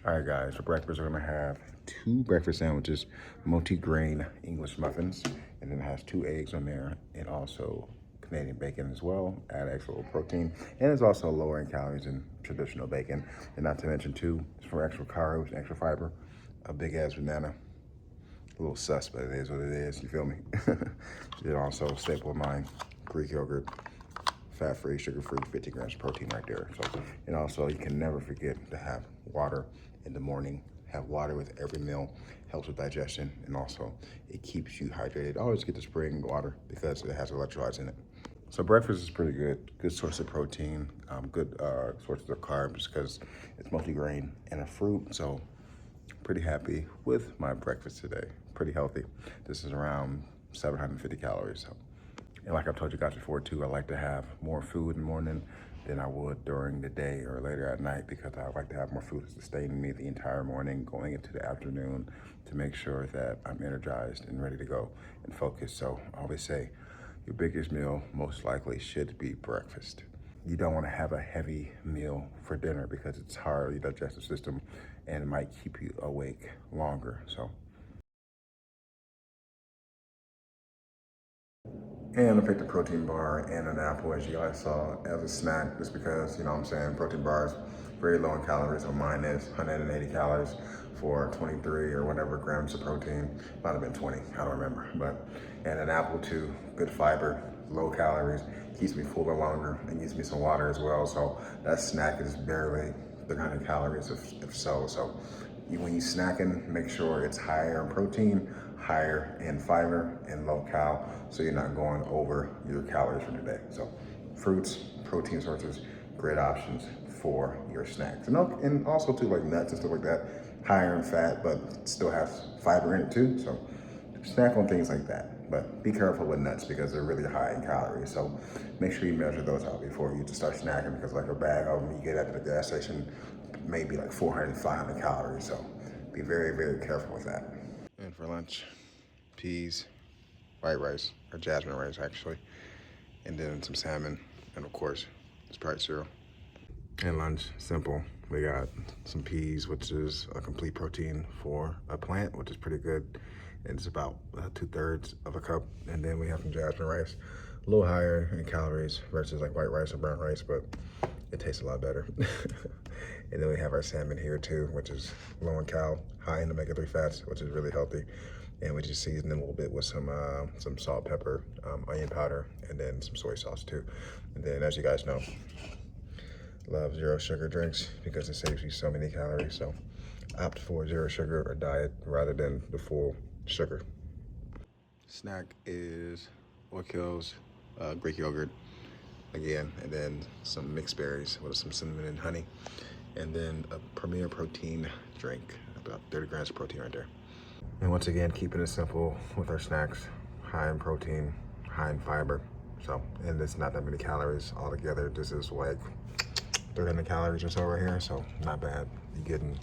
All right, guys, for breakfast, we're gonna have 2 breakfast sandwiches, multi-grain English muffins, and then it has 2 eggs on there, and also Canadian bacon as well, add extra little protein, and it's also lower in calories than traditional bacon. And not to mention too, for extra carbs, extra fiber, a big ass banana. A little sus, but it is what it is, you feel me? Then also, staple of mine, Greek yogurt, fat-free, sugar-free, 50 grams of protein right there. So, and also you can never forget to have water in the morning. Have water with every meal, helps with digestion, and also it keeps you hydrated. Always get the spring water because it has electrolytes in it. So breakfast is pretty good source of protein, good sources of carbs because it's multi-grain and a fruit. So pretty happy with my breakfast today. Pretty healthy. This is around 750 calories. So. And like I've told you guys before too, I like to have more food in the morning than I would during the day or later at night because I like to have more food to sustain me the entire morning going into the afternoon to make sure that I'm energized and ready to go and focus. So I always say your biggest meal most likely should be breakfast. You don't want to have a heavy meal for dinner because it's hard on your digestive system and it might keep you awake longer. So. And I picked a protein bar and an apple, as you guys saw, as a snack, just because, you know what I'm saying, protein bars, very low in calories. So mine is 180 calories for 23 or whatever grams of protein. Might have been 20, I don't remember. But, and an apple too, good fiber, low calories, keeps me fuller longer, and gives me some water as well. So that snack is barely 300 calories if so. So when you snacking, make sure it's higher in protein, higher in fiber, and low cal, so you're not going over your calories for the day. So fruits, protein sources, great options for your snacks. And also too, like nuts and stuff like that, higher in fat, but still has fiber in it too. So snack on things like that. But be careful with nuts because they're really high in calories. So make sure you measure those out before you just start snacking because like a bag of them you get at the gas station may be like 400, 500 calories. So be very, very careful with that. And for lunch, peas, white rice, or jasmine rice actually, and then some salmon, and of course, Sprite cereal. And lunch, simple. We got some peas, which is a complete protein for a plant, which is pretty good. And it's about 2/3 of a cup. And then we have some jasmine rice, a little higher in calories versus like white rice or brown rice, but it tastes a lot better. And then we have our salmon here too, which is low in cal, high in omega-3 fats, which is really healthy. And we just season it a little bit with some salt, pepper, onion powder, and then some soy sauce too. And then, as you guys know, love zero sugar drinks because it saves you so many calories. So opt for zero sugar or diet rather than the full sugar. Snack is Orkill's Greek yogurt again, and then some mixed berries with some cinnamon and honey, and then a Premier protein drink, about 30 grams of protein right there. And once again, keeping it simple with our snacks, high in protein, high in fiber. So, and it's not that many calories altogether. This is like 300 calories or so right here. So not bad. You're getting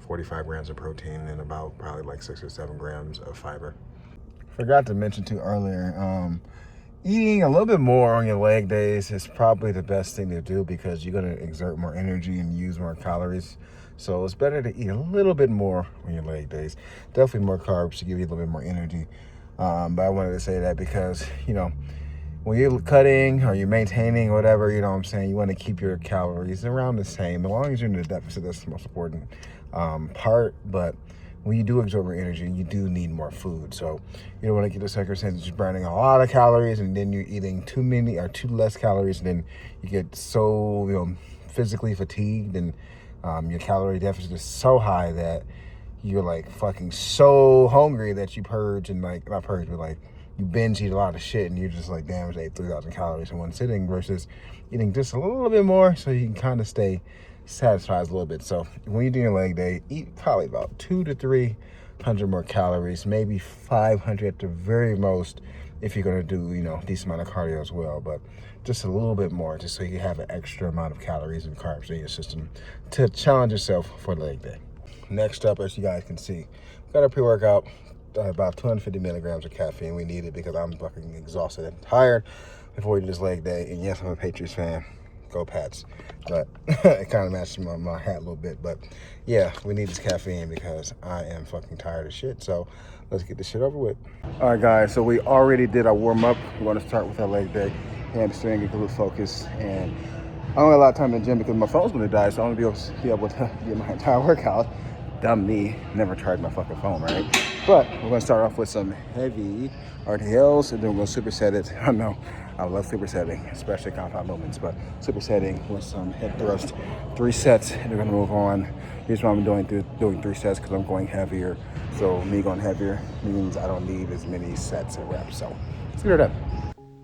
45 grams of protein and about probably like 6 or 7 grams of fiber. Forgot to mention too earlier, eating a little bit more on your leg days is probably the best thing to do because you're gonna exert more energy and use more calories. So it's better to eat a little bit more on your leg days. Definitely more carbs to give you a little bit more energy. But I wanted to say that because, you know, when you're cutting or you're maintaining or whatever, you know what I'm saying, you want to keep your calories around the same. As long as you're in the deficit, that's the most important part. But when you do absorb your energy, you do need more food. So you don't want to get the circumstance you're burning a lot of calories and then you're eating too many or too less calories. And then you get so, you know, physically fatigued and your calorie deficit is so high that you're like fucking so hungry that you purge and like, not purge, but like you binge eat a lot of shit and you're just like, damn, I ate 3,000 calories in one sitting versus eating just a little bit more so you can kind of stay satisfied a little bit. So when you're doing your leg day, eat probably about 200 to 300 more calories, maybe 500 at the very most if you're gonna do, you know, a decent amount of cardio as well, but just a little bit more just so you have an extra amount of calories and carbs in your system to challenge yourself for leg day. Next up, as you guys can see, we got our pre-workout, about 250 milligrams of caffeine. We need it because I'm fucking exhausted and tired before we do this leg day. And yes, I'm a Patriots fan. Go Pats. But it kind of matches my hat a little bit. But yeah, we need this caffeine because I am fucking tired of shit. So let's get this shit over with. All right, guys. So we already did our warm up. We're going to start with our leg day, hamstring, and glute focus. And I don't have a lot of time in the gym because my phone's going to die. So I'm going to be able to get my entire workout. Dumb me, never charged my fucking phone, right? But we're gonna start off with some heavy RDLs, and then we're gonna superset it. I know, I love supersetting, especially compound movements, but supersetting with some hip thrust, 3 sets, and we're gonna move on. Here's why I'm doing 3 sets, because I'm going heavier. So me going heavier means I don't need as many sets and reps. So let's get it done.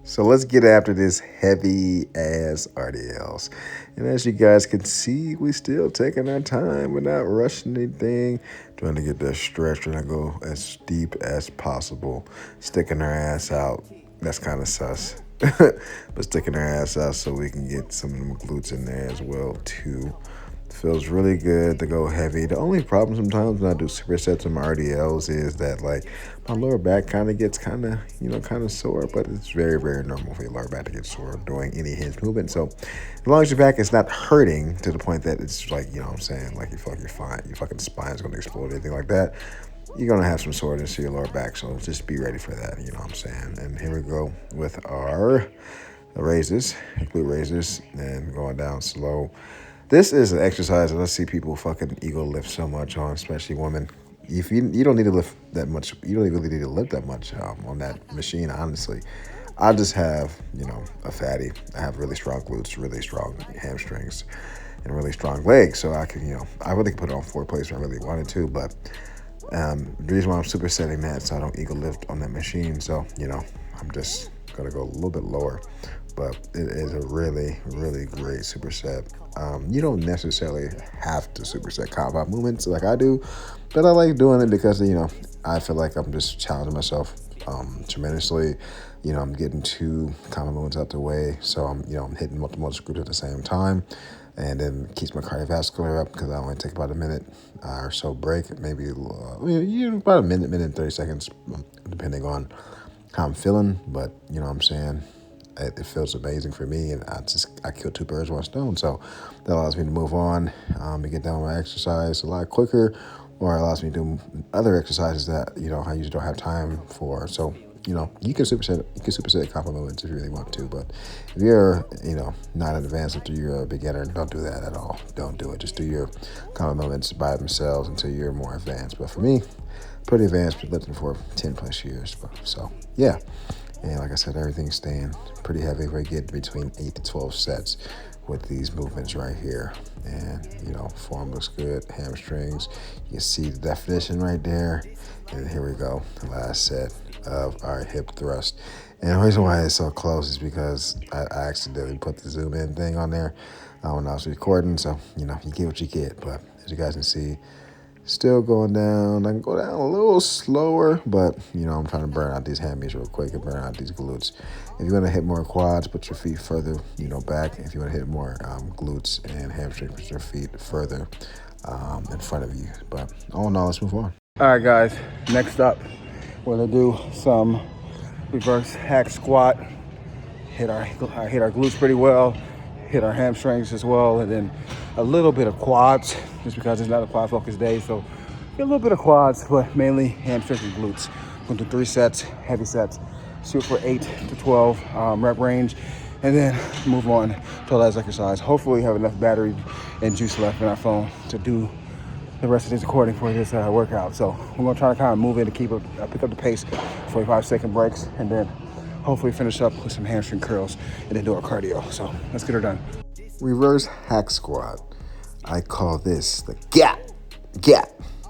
So let's get after this heavy ass RDLs. And as you guys can see, we still taking our time. We're not rushing anything. Trying to get that stretch, trying to go as deep as possible. Sticking our ass out. That's kind of sus. But sticking our ass out so we can get some of them glutes in there as well too. Feels really good to go heavy. The only problem sometimes when I do supersets on my RDLs is that like my lower back kind of gets kind of sore, but it's very, very normal for your lower back to get sore doing any hinge movement. So as long as your back is not hurting to the point that it's like, you know what I'm saying, like you feel like you're fine, your fucking spine's going to explode, anything like that, you're going to have some soreness to your lower back. So just be ready for that, you know what I'm saying? And here we go with our raises, glute raises, and going down slow. This is an exercise that I see people fucking ego lift so much on, especially women. If you don't need to lift that much, you don't really need to lift that much on that machine, honestly. I just have, a fatty. I have really strong glutes, really strong hamstrings, and really strong legs. So I can, I really can put it on 4 plates if I really wanted to. But the reason why I'm supersetting that so I don't ego lift on that machine. So, I'm just going to go a little bit lower. But it is a really, really great superset. You don't necessarily have to superset compound movements like I do, but I like doing it because, I feel like I'm just challenging myself tremendously. I'm getting 2 compound movements out the way, so I'm hitting multiple groups at the same time, and then keeps my cardiovascular up because I only take about a minute or so break, maybe about a minute and 30 seconds, depending on how I'm feeling, but you know what I'm saying? It feels amazing for me, and I kill 2 birds with 1 stone. So that allows me to move on, to get down with my exercise a lot quicker, or it allows me to do other exercises that I usually don't have time for. So you can superset compound movements if you really want to, but if you're not advanced, if you're a beginner, don't do that at all. Don't do it. Just do your compound movements by themselves until you're more advanced. But for me, pretty advanced, been lifting for 10 plus years. So yeah. And like I said, everything's staying pretty heavy. We get between 8 to 12 sets with these movements right here. And, form looks good. Hamstrings, you can see the definition right there. And here we go, the last set of our hip thrust. And the reason why it's so close is because I accidentally put the zoom in thing on there when I was recording. So, you get what you get. But as you guys can see, still going down. I can go down a little slower, but, I'm trying to burn out these hammies real quick and burn out these glutes. If you want to hit more quads, put your feet further, back. If you want to hit more glutes and hamstrings, put your feet further in front of you. But all in all, let's move on. All right, guys. Next up, we're going to do some reverse hack squat. Hit our glutes pretty well. Hit our hamstrings as well, and then a little bit of quads, just because it's not a quad focused day. So get a little bit of quads, but mainly hamstrings and glutes. We'll do 3 sets, heavy sets, shoot for 8 to 12 rep range, and then move on to the last exercise. Hopefully we have enough battery and juice left in our phone to do the rest of this recording for this workout. So we're gonna try to kind of move in to pick up the pace, 45-second breaks, and then hopefully finish up with some hamstring curls and then do our cardio. So let's get her done. Reverse hack squat. I call this the gap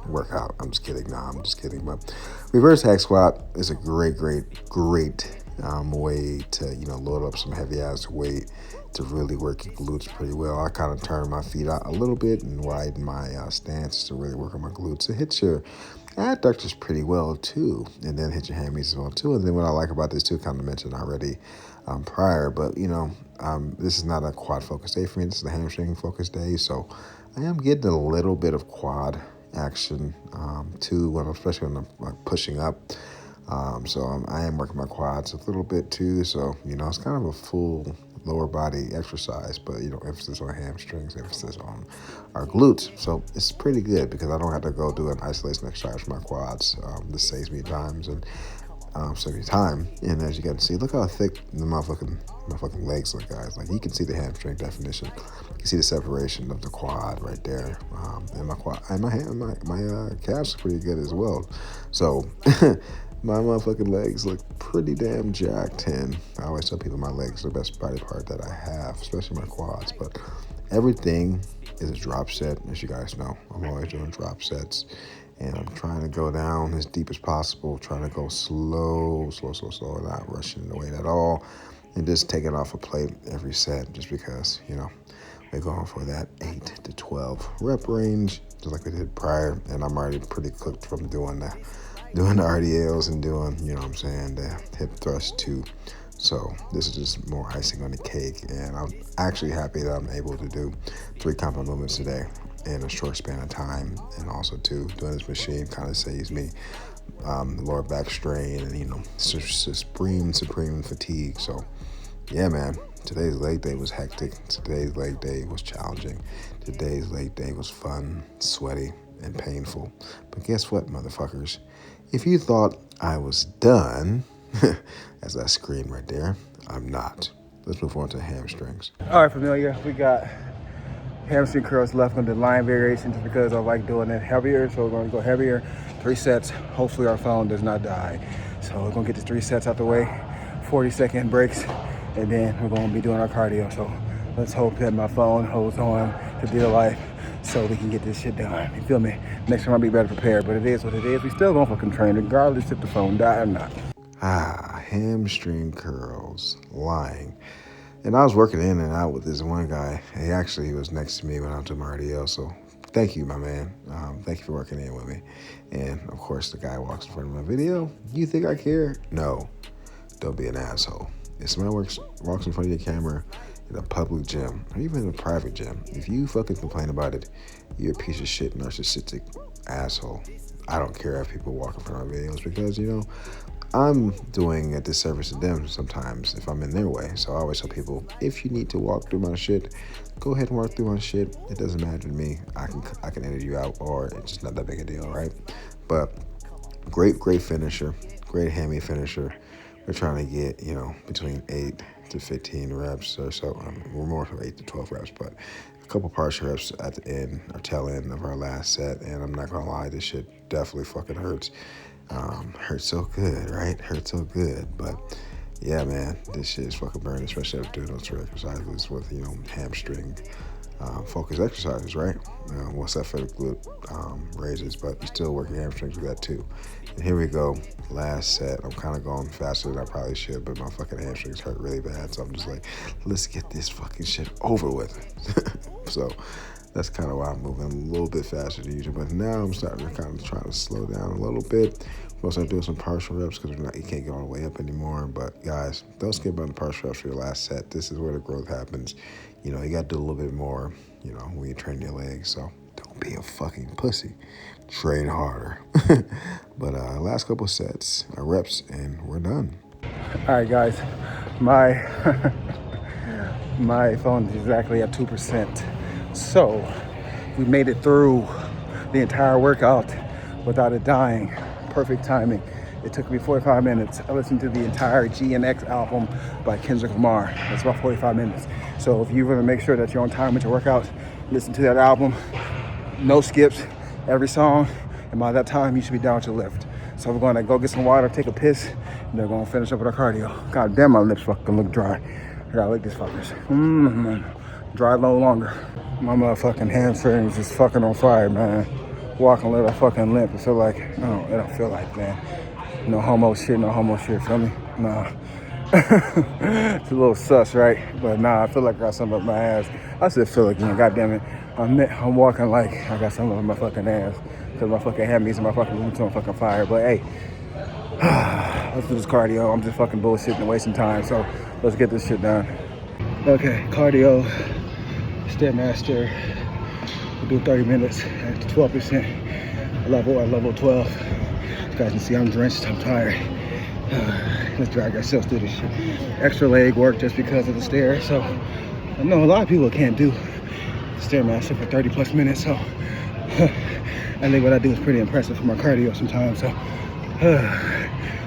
workout. I'm just kidding. I'm just kidding. But reverse hack squat is a great way to, load up some heavy ass weight to really work your glutes pretty well. I kind of turn my feet out a little bit and widen my stance to really work on my glutes. It hits your adductors pretty well too, and then hit your hammies as well too. And then what I like about this too, kind of mentioned already prior, but this is not a quad focused day for me. This is a hamstring focused day, so I am getting a little bit of quad action too, especially when I'm pushing up. So I am working my quads a little bit too. So it's kind of a full lower body exercise, but emphasis on hamstrings, emphasis on our glutes. So it's pretty good because I don't have to go do an isolation exercise for my quads. This saves me time. And as you can see, look how thick the motherfucking legs look, guys. Like, you can see the hamstring definition. You can see the separation of the quad right there. And my quad and my calves are pretty good as well. So my motherfucking legs look pretty damn jacked. And I always tell people my legs are the best body part that I have, especially my quads. But everything is a drop set, as you guys know. I'm always doing drop sets. And I'm trying to go down as deep as possible, trying to go slow, not rushing the weight at all, and just taking off a plate every set just because, we're going for that 8 to 12 rep range, just like we did prior, and I'm already pretty cooked from doing the RDLs and doing, the hip thrust too. So this is just more icing on the cake, and I'm actually happy that I'm able to do 3 compound movements today in a short span of time, and also too, doing this machine kind of saves me lower back strain and supreme fatigue. So yeah, man, today's leg day was hectic. Today's leg day was challenging. Today's leg day was fun, sweaty, and painful. But guess what, motherfuckers? If you thought I was done, as I scream right there, I'm not. Let's move on to hamstrings. All right, familiar. We got hamstring curls left on the line variation just because I like doing it heavier. So we're going to go heavier, 3 sets. Hopefully our phone does not die. So we're going to get the 3 sets out the way, 40-second breaks, and then we're going to be doing our cardio. So let's hope that my phone holds on to dear life so we can get this shit done. You feel me? Next time I'll be better prepared, but it is what it is. We still going to fucking train regardless if the phone die or not. Hamstring curls, lying. And I was working in and out with this one guy. He was next to me when I was doing my RDL, so thank you, my man. Thank you for working in with me. And, of course, the guy walks in front of my video. You think I care? No. Don't be an asshole. If somebody walks in front of your camera in a public gym, or even in a private gym, if you fucking complain about it, you're a piece of shit, narcissistic asshole. I don't care if people walk in front of my videos because, I'm doing a disservice to them sometimes if I'm in their way. So I always tell people, if you need to walk through my shit, go ahead and walk through my shit. It doesn't matter to me. I can edit you out, or it's just not that big a deal, right? But great finisher, great hammy finisher. We're trying to get, between 8 to 15 reps or so. We're more for 8 to 12 reps, but a couple partial reps at the end, or tail end of our last set. And I'm not gonna lie, this shit definitely fucking hurts. Hurts so good, right? Hurts so good. But yeah, man, this shit is fucking burning, especially after doing those 3 exercises with, hamstring focused exercises, right? What's that for the glute raises, but you're still working hamstrings with that too. And here we go, last set. I'm kind of going faster than I probably should, but my fucking hamstrings hurt really bad. So I'm just like, let's get this fucking shit over with. So that's kind of why I'm moving a little bit faster than usual. But now I'm starting to kind of try to slow down a little bit. We'll start doing some partial reps because you can't get all the way up anymore. But guys, don't skip on the partial reps for your last set. This is where the growth happens. You got to do a little bit more, when you train your legs. So don't be a fucking pussy. Train harder. But last couple sets, reps, and we're done. All right, guys. My phone is exactly at 2%. So we made it through the entire workout without it dying. Perfect timing. It took me 45 minutes. I listened to the entire GNX album by Kendrick Lamar. That's about 45 minutes. So if you want to make sure that you're on time with your workout, listen to that album. No skips, every song. And by that time, you should be down with your lift. So we're going to go get some water, take a piss, and then we're going to finish up with our cardio. God damn, my lips fucking look dry. I gotta lick these fuckers. Dry no longer. My motherfucking hamstrings is fucking on fire, man. Walking a little fucking limp. It feel like, it don't feel like, man. No homo shit, feel me? Nah. It's a little sus, right? But nah, I feel like I got something up my ass. I said feel again, god damn it. I'm walking like I got something up my fucking ass. Cause my fucking hammies and my fucking glutes on fucking fire. But hey, let's do this cardio. I'm just fucking bullshitting and wasting time. So let's get this shit done. Okay, cardio, Stairmaster. We'll do 30 minutes at 12% level at level 12. You guys can see I'm drenched, I'm tired. Let's drag ourselves through this shit. Extra leg work just because of the stairs. So I know a lot of people can't do Stairmaster for 30 plus minutes. So I think what I do is pretty impressive for my cardio sometimes. So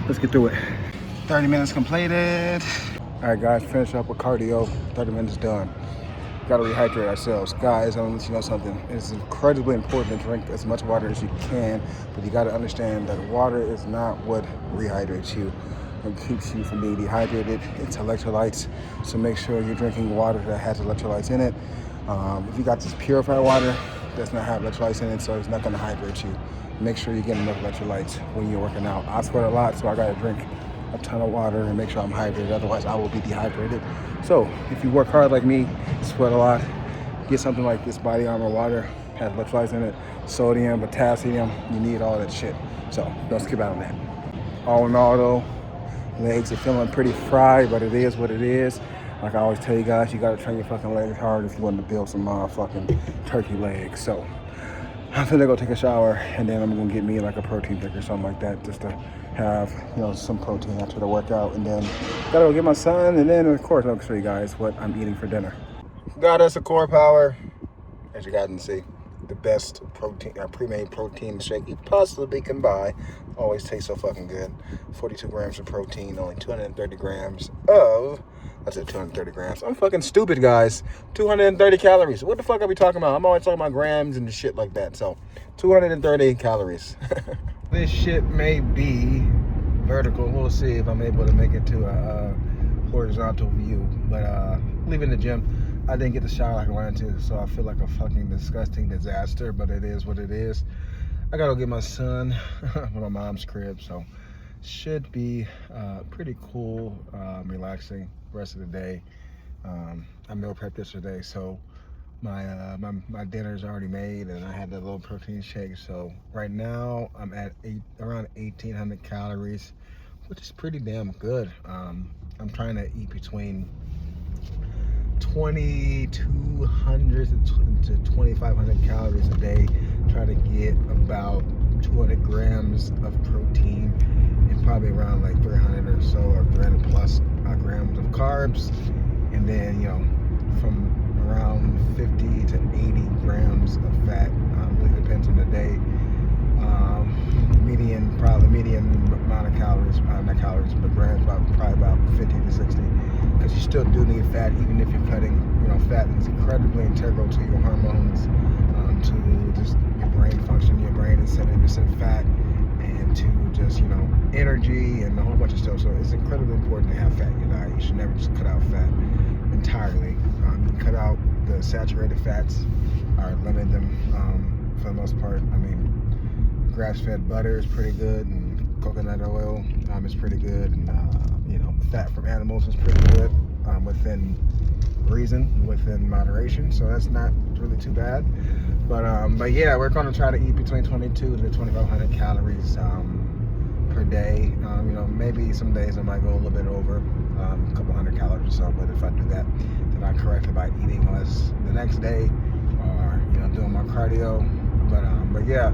let's get through it. 30 minutes completed. All right, guys, finish up with cardio. 30 minutes done. Gotta rehydrate ourselves. Guys, I'm gonna let you know something. It's incredibly important to drink as much water as you can, but you gotta understand that water is not what rehydrates you and keeps you from being dehydrated. It's electrolytes, so make sure you're drinking water that has electrolytes in it. If you got this purified water, does not have electrolytes in it, so it's not gonna hydrate you. Make sure you get enough electrolytes when you're working out. I sweat a lot, so I gotta drink a ton of water and make sure I'm hydrated, otherwise I will be dehydrated. So if you work hard like me, sweat a lot, get something like this Body Armor water, has electrolytes in it, sodium, potassium, you need all that shit. So don't skip out on that. All in all though, legs are feeling pretty fried, but it is what it is. Like I always tell you guys, you gotta train your fucking legs hard if you want to build some fucking turkey legs. So I'm finna go take a shower and then I'm gonna get me like a protein drink or something like that just to have, you know, some protein after the workout, and then gotta go get my son, and then of course I'll show you guys what I'm eating for dinner. Got us a Core Power, as you guys can see, the best protein, pre-made protein shake you possibly can buy. Always tastes so fucking good. 42 grams of protein, only 230 grams of, I said 230 grams. I'm fucking stupid, guys. 230 calories. What the fuck are we talking about? I'm always talking about grams and shit like that. So 230 calories. This shit may be vertical. We'll see if I'm able to make it to a horizontal view. But leaving the gym, I didn't get the shower like I wanted to, so I feel like a fucking disgusting disaster, but it is what it is. I gotta go get my son from my mom's crib, so should be pretty cool, relaxing rest of the day. I meal prepped yesterday, so my dinner's already made, and I had that little protein shake. So right now I'm at around 1,800 calories, which is pretty damn good. I'm trying to eat between 2,200 to 2,500 calories a day. Try to get about 200 grams of protein and probably around like 300 or so, or 300 plus grams of carbs, and then, you know, from around 50 to 80 grams of fat. Really depends on the day. Median amount of calories, not calories, but grams, probably about 50 to 60. Because you still do need fat, even if you're cutting. You know, fat is incredibly integral to your hormones, to just your brain function. Your brain is 70% fat, and to just, you know, energy and a whole bunch of stuff. So it's incredibly important to have fat in your diet. You should never just cut out fat entirely. You can cut out the saturated fats or limit them for the most part. I mean, grass-fed butter is pretty good, and coconut oil is pretty good, and you know, fat from animals is pretty good within reason, within moderation. So that's not really too bad. But yeah, we're going to try to eat between 22 to 2,500 calories per day. You know, maybe some days I might go a little bit over a couple hundred calories or so. But if I do that, then I correct it by eating less the next day, or, you know, doing my cardio. But yeah.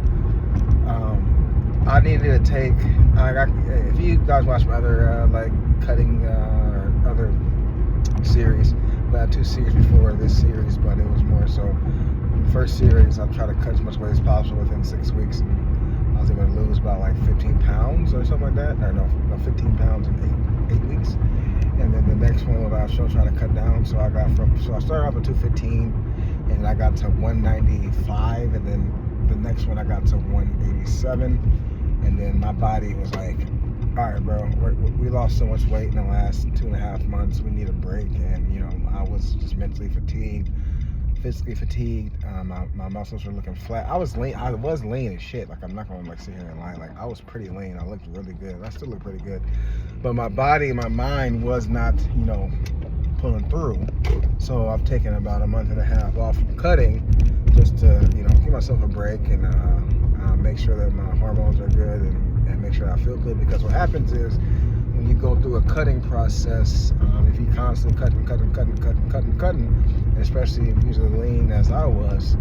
I needed to take, if you guys watch my other like cutting or other series, I had 2 series before this series, but it was more so, first series I tried to cut as much weight as possible within 6 weeks, and I was able to lose about like 15 pounds or something like that, or no, 15 pounds in 8 weeks. And then the next one I was still trying to cut down, so I started off at 215, and I got to 195, and then the next one I got to 187, and then my body was like, all right, bro, we lost so much weight in the last 2.5 months, we need a break. And, you know, I was just mentally fatigued, physically fatigued. My muscles were looking flat. I was lean as shit. Like, I'm not gonna like sit here and lie. Like, I was pretty lean. I looked really good. I still look pretty good, but my body, my mind was not, you know, pulling through. So I've taken about 1.5 months off from cutting, just to, you know, give myself a break and make sure that my hormones are good, and make sure I feel good. Because what happens is, when you go through a cutting process, if you constantly cutting, and especially if you're usually lean as I was,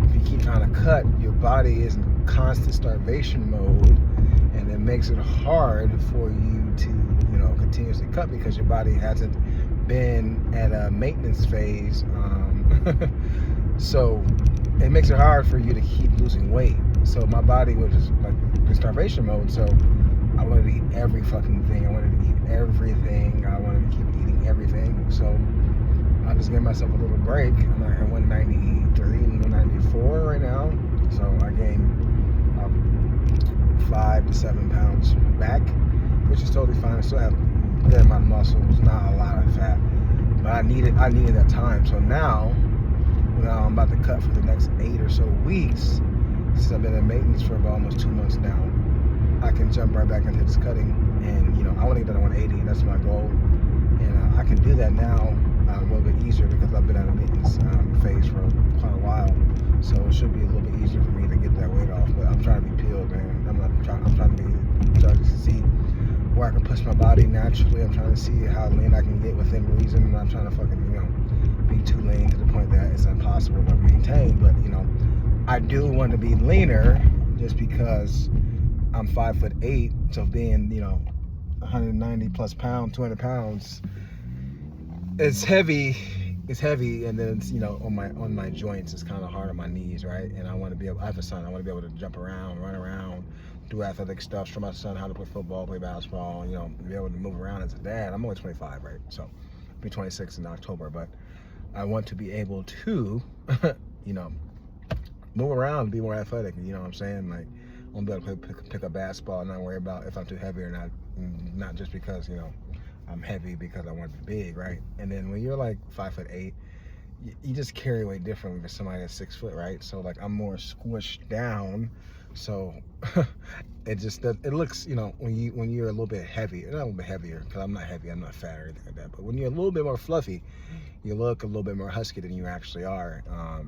if you keep trying to cut, your body is in constant starvation mode, and then makes it hard for you to, you know, continuously cut because your body hasn't been at a maintenance phase. So it makes it hard for you to keep losing weight. So my body was just like in starvation mode. So I wanted to eat every fucking thing. I wanted to eat everything. I wanted to keep eating everything. So I just gave myself a little break. I'm like at 193 and 194 right now. So I gained 5 to 7 pounds back, which is totally fine. I still have a good amount of muscles, not a lot of fat, but I needed that time. So now I'm about to cut for the next 8 or so weeks. Since I've been in maintenance for about almost 2 months now, I can jump right back into this cutting, and you know I want to get to 180. That's my goal, and I can do that now a little bit easier because I've been at a maintenance phase for quite a while. So it should be a little bit easier for me to get that weight off. But I'm trying to be peeled, man. I'm trying to see where I can push my body naturally. I'm trying to see how lean I can get within reason. I'm not trying to fucking, you know, be too lean to the point that it's impossible to maintain. But you know, I do want to be leaner just because I'm 5'8", so being, you know, 190 plus pounds, 200 pounds, it's heavy. It's heavy, and then it's, you know, on my joints, it's kind of hard on my knees, right? And I want to be able. I have a son. I want to be able to jump around, run around, do athletic stuff. Show my son how to play football, play basketball. You know, be able to move around as a dad. I'm only 25, right? So, I'll be 26 in October, but I want to be able to, you know, move around, be more athletic. You know what I'm saying? Like, I want to be able to pick up basketball and not worry about if I'm too heavy or not. Not just because, you know, I'm heavy because I want to be big, right? And then when you're like 5'8", you just carry weight differently than somebody that's 6 foot, right? So like I'm more squished down, so it looks, you know, when you're a little bit heavier, not a little bit heavier, because I'm not heavy, I'm not fat or anything like that, but when you're a little bit more fluffy, you look a little bit more husky than you actually are.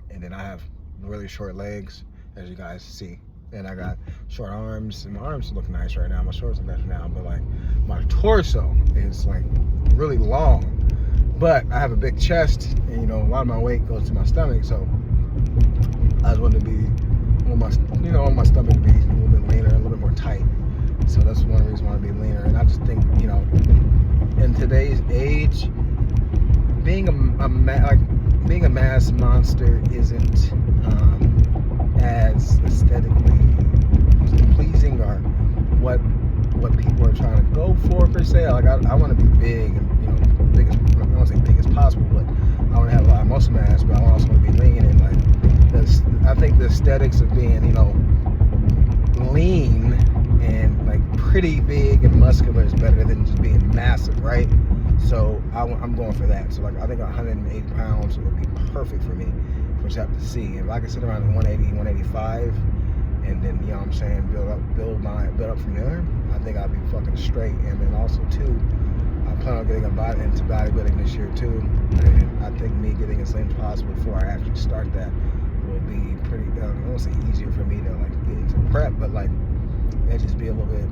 And then I have really short legs, as you guys see. And I got short arms, and my arms look nice right now. My shoulders look nice now, but like my torso is like really long. But I have a big chest, and you know, a lot of my weight goes to my stomach. So I just wanted to be, on my stomach to be a little bit leaner, a little bit more tight. So that's one reason why I want to be leaner. And I just think, you know, in today's age, being a mass monster isn't as aesthetically pleasing or what people are trying to go for per se. Like I want to be big and, you know, big as, I don't want to say big as possible, but I want to have a lot of muscle mass, but I also want to be lean. And like I think the aesthetics of being, you know, lean and like pretty big and muscular is better than just being massive, right? So I'm going for that. So like I think 180 pounds would be perfect for me. Which I have to see. If I can sit around 180, 185, and then, you know what I'm saying, build up from there, I think I'll be fucking straight. And then also too, I plan on getting into bodybuilding this year too. And I think me getting as lean as possible before I actually start that will be pretty, I won't say easier for me to like get into prep, but like it'll just be a little bit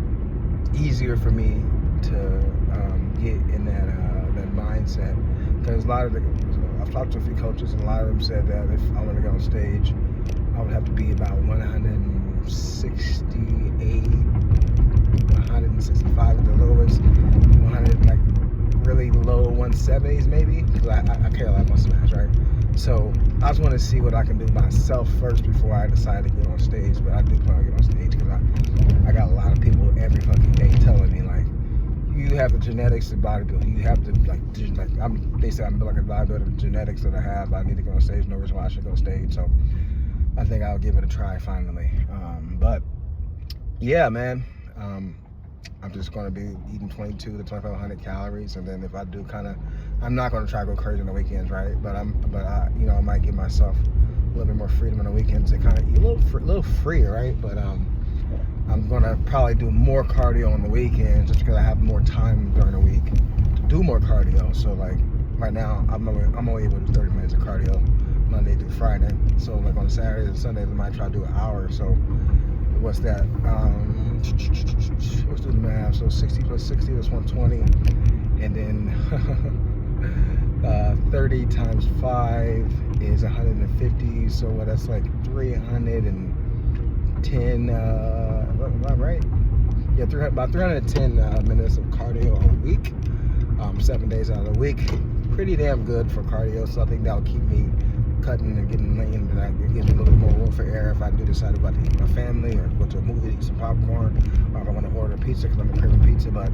easier for me to get in that mindset. Because a lot of I've talked to a few coaches, and a lot of them said that if I want to go on stage, I would have to be about 168, 165 at the lowest, 100, like really low 170s maybe, because I carry a lot of muscle mass, right? So I just want to see what I can do myself first before I decide to get on stage. But I do plan on getting on stage because I got a lot of people every fucking day telling me like, you have the genetics to bodybuild. You have to they say I'm like a bodybuilder. Genetics that I have. I need to go on stage. No reason why I should go on stage. So I think I'll give it a try finally. But yeah, man. I'm just going to be eating 22 to 2,500 calories, and then if I do I'm not going to try to go crazy on the weekends, right? But I you know, I might give myself a little bit more freedom on the weekends to kind of eat a little freer, right? But I'm gonna probably do more cardio on the weekends just because I have more time during the week to do more cardio. So like right now, I'm only able to do 30 minutes of cardio Monday through Friday. So like on Saturdays and Sundays, I might try to do an hour. So what's that? Let's do the math. So 60 plus 60 is 120, and then 30 times 5 is 150. So that's like 310. Am I right? Yeah, about 310 minutes of cardio a week, 7 days out of the week. Pretty damn good for cardio, so I think that'll keep me cutting and getting lean, and I give me a little more room for error if I do decide about to eat with my family or go to a movie to eat some popcorn, or if I want to order pizza because I'm craving pizza. But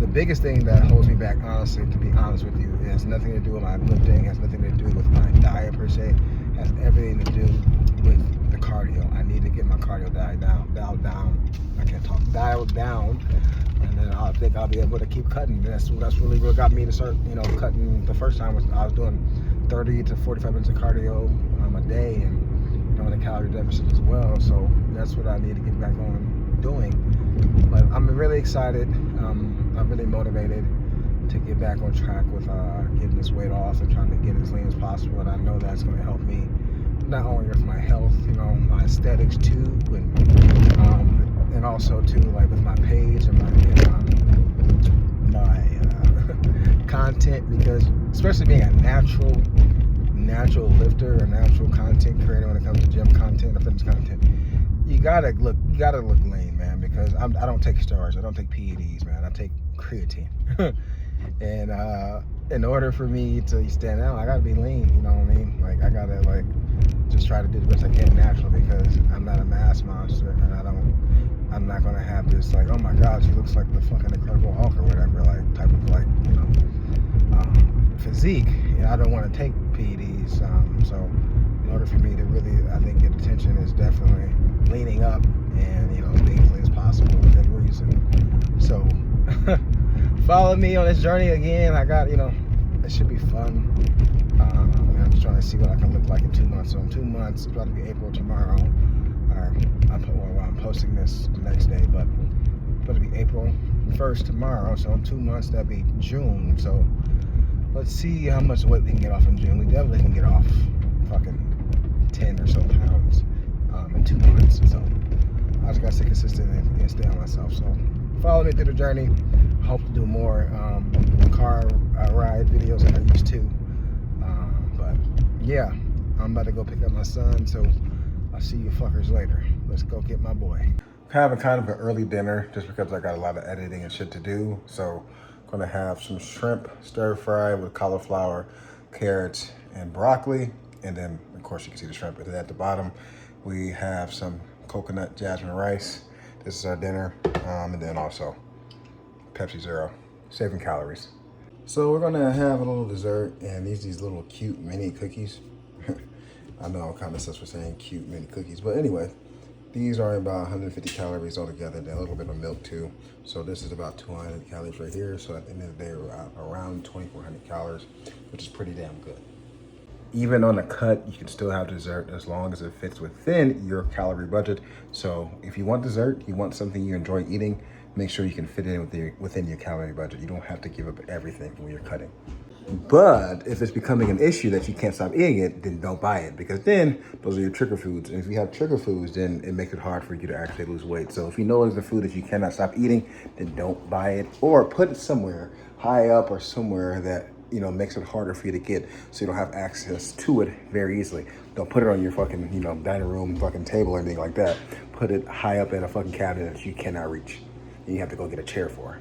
the biggest thing that holds me back, honestly, to be honest with you, it has nothing to do with my lifting, has nothing to do with my diet per se, has everything to do with the cardio. I need to get my cardio dialed down. I can't talk. Dialed down, and then I think I'll be able to keep cutting. That's really what got me to start, cutting. The first time I was doing 30 to 45 minutes of cardio a day, and doing a calorie deficit as well. So that's what I need to get back on doing. But I'm really excited. I'm really motivated to get back on track with getting this weight off and trying to get as lean as possible. And I know that's going to help me not only with my health, my aesthetics too, and also too, like with my page and my content, because especially being a natural lifter or natural content creator when it comes to gym content or fitness content, you gotta look lean, man, because I don't take steroids, I don't take PEDs, man, I take creatine. And in order for me to stand out, I gotta be lean, you know what I mean? Like, I gotta just try to do the best I can naturally, because I'm not a mass monster, and I'm not gonna have this oh my God, she looks like the fucking Incredible Hulk or whatever, type of physique. I don't want to take PEDs, so in order for me to really, I think, get attention is definitely leaning up and being as lean as possible within reason. So follow me on this journey again. I got, it should be fun. I'm just trying to see what I can look like in 2 months. So in 2 months, it's about to be April tomorrow. I'm posting this the next day, but it's about to be April 1st tomorrow. So in 2 months, that'll be June. So let's see how much weight we can get off in June. We definitely can get off fucking 10 or so pounds in 2 months. So I just gotta stay consistent and stay on myself. So follow me through the journey. I hope to do more car ride videos like I used to. But yeah, I'm about to go pick up my son. So I'll see you fuckers later. Let's go get my boy. Having kind of an early dinner just because I got a lot of editing and shit to do. So gonna have some shrimp stir fry with cauliflower, carrots, and broccoli. And then, of course, you can see the shrimp. And then at the bottom, we have some coconut jasmine rice. This is our dinner. And then also Pepsi Zero, saving calories. So we're gonna have a little dessert, and these little cute mini cookies. I know I'm kind of obsessed with saying cute mini cookies, but anyway, these are about 150 calories altogether, then a little bit of milk too. So this is about 200 calories right here. So at the end of the day, we're around 2,400 calories, which is pretty damn good. Even on a cut, you can still have dessert as long as it fits within your calorie budget. So if you want dessert, you want something you enjoy eating, make sure you can fit it in within your calorie budget. You don't have to give up everything when you're cutting. But if it's becoming an issue that you can't stop eating it, then don't buy it, because then those are your trigger foods. And if you have trigger foods, then it makes it hard for you to actually lose weight. So if you know it's a food that you cannot stop eating, then don't buy it, or put it somewhere high up or somewhere that makes it harder for you to get, so you don't have access to it very easily. Don't put it on your fucking dining room fucking table or anything like that. Put it high up in a fucking cabinet that you cannot reach, and you have to go get a chair for.